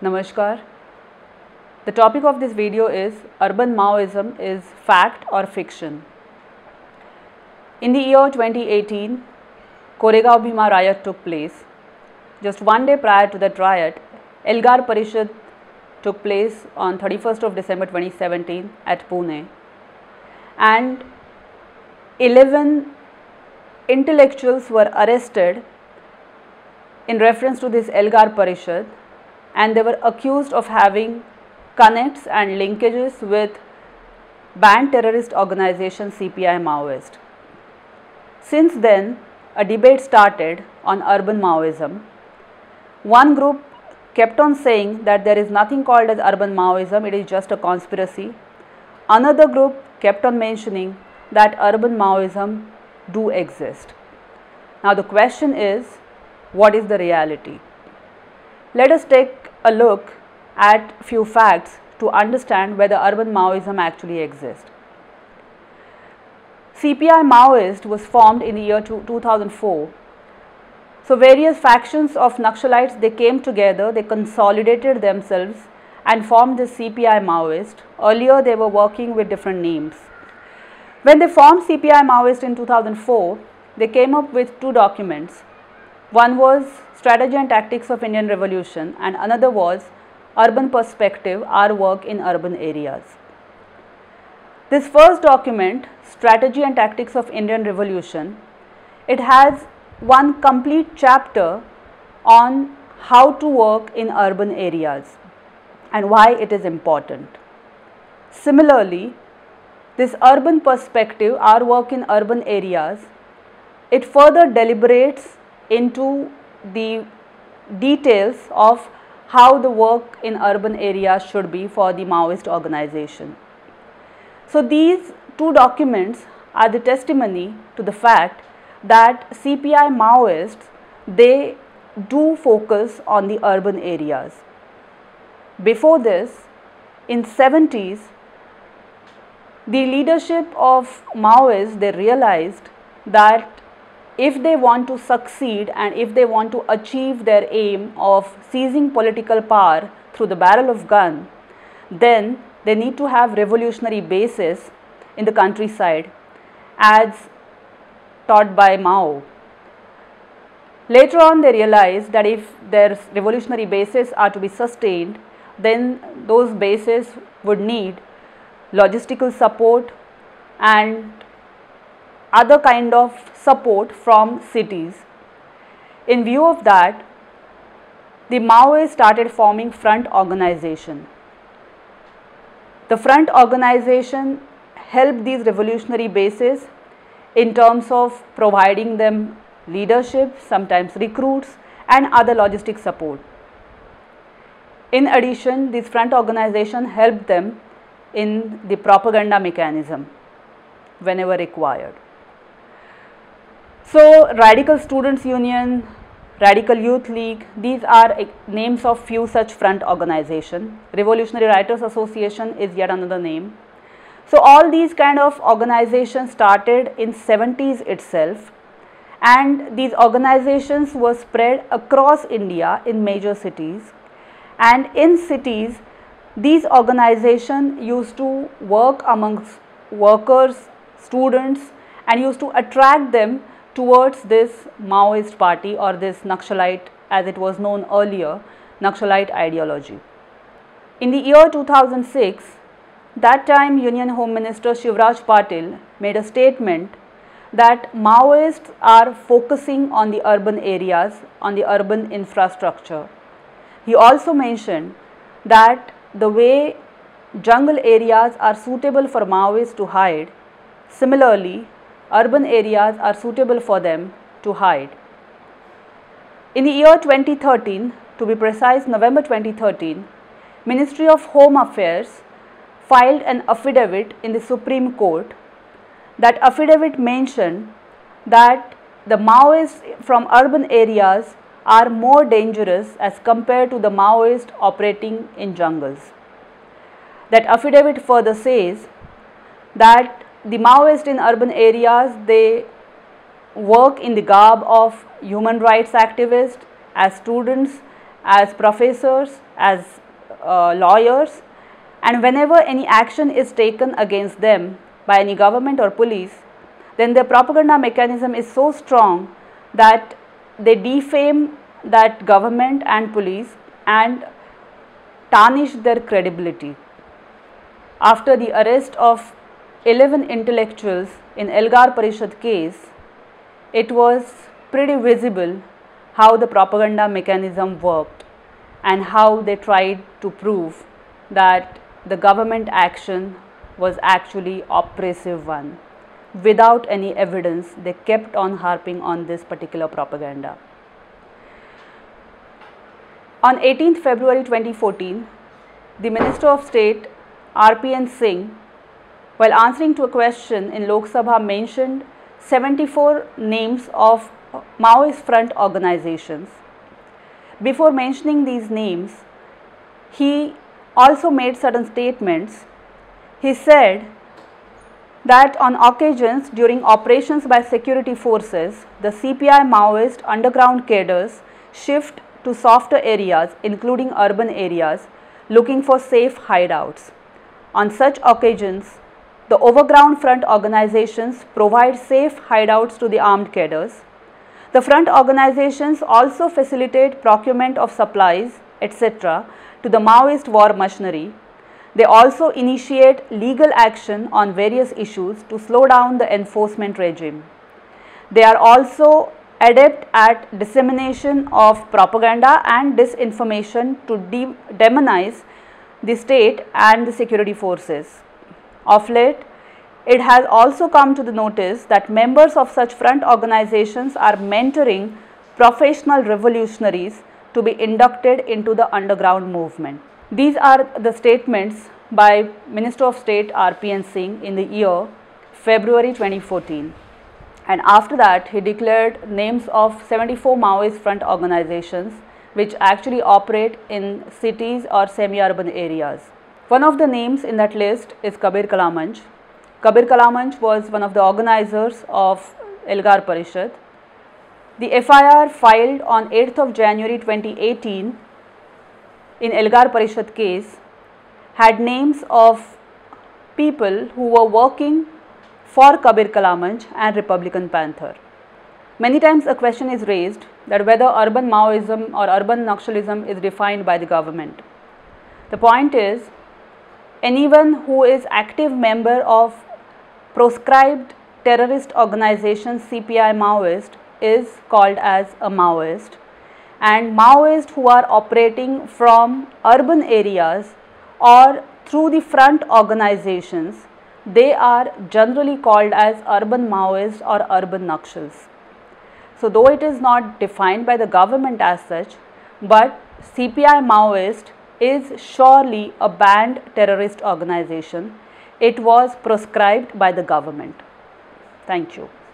Namaskar. The topic of this video is Urban Maoism is fact or fiction. In the year 2018, Koregaon Bhima riot took place. Just one day prior to that riot, Elgar Parishad took place on 31st of December 2017 at Pune, and 11 intellectuals were arrested in reference to this Elgar Parishad, and they were accused of having connects and linkages with banned terrorist organization CPI Maoist. Since then, a debate started on urban Maoism. One group kept on saying that there is nothing called as urban Maoism, it is just a conspiracy. Another group kept on mentioning that urban Maoism do exist. Now the question is, what is the reality? Let us take a look at few facts to understand whether urban Maoism actually exists. CPI Maoist was formed in the year 2004. So various factions of Naxalites, they came together, they consolidated themselves and formed the CPI Maoist. Earlier they were working with different names. When they formed CPI Maoist in 2004, they came up with two documents. One was Strategy and Tactics of Indian Revolution and another was Urban Perspective, Our Work in Urban Areas. This first document, Strategy and Tactics of Indian Revolution, it has one complete chapter on how to work in urban areas and why it is important. Similarly, this Urban Perspective, Our Work in Urban Areas, it further deliberates into the details of how the work in urban areas should be for the Maoist organization. So these two documents are the testimony to the fact that CPI Maoists, they do focus on the urban areas. Before this, in 70s, the leadership of Maoists, they realized that if they want to succeed and if they want to achieve their aim of seizing political power through the barrel of gun, then they need to have revolutionary bases in the countryside as taught by Mao. Later on they realized that if their revolutionary bases are to be sustained, then those bases would need logistical support and other kind of support from cities. In view of that, the Maoists started forming front organization. The front organization helped these revolutionary bases in terms of providing them leadership, sometimes recruits and other logistic support. In addition, this front organization helped them in the propaganda mechanism whenever required. So, Radical Students Union, Radical Youth League, these are names of few such front organizations. Revolutionary Writers Association is yet another name. So, all these kind of organizations started in 70s itself, and these organizations were spread across India in major cities, and in cities these organizations used to work amongst workers, students, and used to attract them towards this Maoist party or this Naxalite, as it was known earlier, Naxalite ideology. In the year 2006, that time Union Home Minister Shivraj Patil made a statement that Maoists are focusing on the urban areas, on the urban infrastructure. He also mentioned that the way jungle areas are suitable for Maoists to hide, similarly urban areas are suitable for them to hide. In the year 2013, to be precise November 2013, Ministry of Home Affairs filed an affidavit in the Supreme Court. That affidavit mentioned that the Maoists from urban areas are more dangerous as compared to the Maoists operating in jungles. That affidavit further says that the Maoists in urban areas, they work in the garb of human rights activists, as students, as professors, as lawyers, and whenever any action is taken against them by any government or police, then their propaganda mechanism is so strong that they defame that government and police and tarnish their credibility. After the arrest of 11 intellectuals in Elgar Parishad case, it was pretty visible how the propaganda mechanism worked and how they tried to prove that the government action was actually oppressive one. Without any evidence, they kept on harping on this particular propaganda. On 18th February 2014, the Minister of State RPN Singh, while answering to a question in Lok Sabha, mentioned 74 names of Maoist front organizations. Before mentioning these names, he also made certain statements. He said that on occasions during operations by security forces, the CPI Maoist underground cadres shift to softer areas, including urban areas, looking for safe hideouts. On such occasions, the overground front organizations provide safe hideouts to the armed cadres. The front organizations also facilitate procurement of supplies, etc. to the Maoist war machinery. They also initiate legal action on various issues to slow down the enforcement regime. They are also adept at dissemination of propaganda and disinformation to demonize the state and the security forces. Of late, it has also come to the notice that members of such front organizations are mentoring professional revolutionaries to be inducted into the underground movement. These are the statements by Minister of State RPN Singh in the year February 2014. And after that, he declared names of 74 Maoist front organizations which actually operate in cities or semi-urban areas. One of the names in that list is Kabir Kalamanch. Kabir Kalamanch was one of the organizers of Elgar Parishad. The FIR filed on 8th of January 2018 in Elgar Parishad case had names of people who were working for Kabir Kalamanch and Republican Panther. Many times a question is raised that whether urban Maoism or urban Naxalism is defined by the government. The point is, anyone who is active member of proscribed terrorist organization CPI Maoist is called as a Maoist, and Maoists who are operating from urban areas or through the front organizations, they are generally called as urban Maoists or urban Naxals. So though it is not defined by the government as such, but CPI Maoist is surely a banned terrorist organization. It was proscribed by the government. Thank you.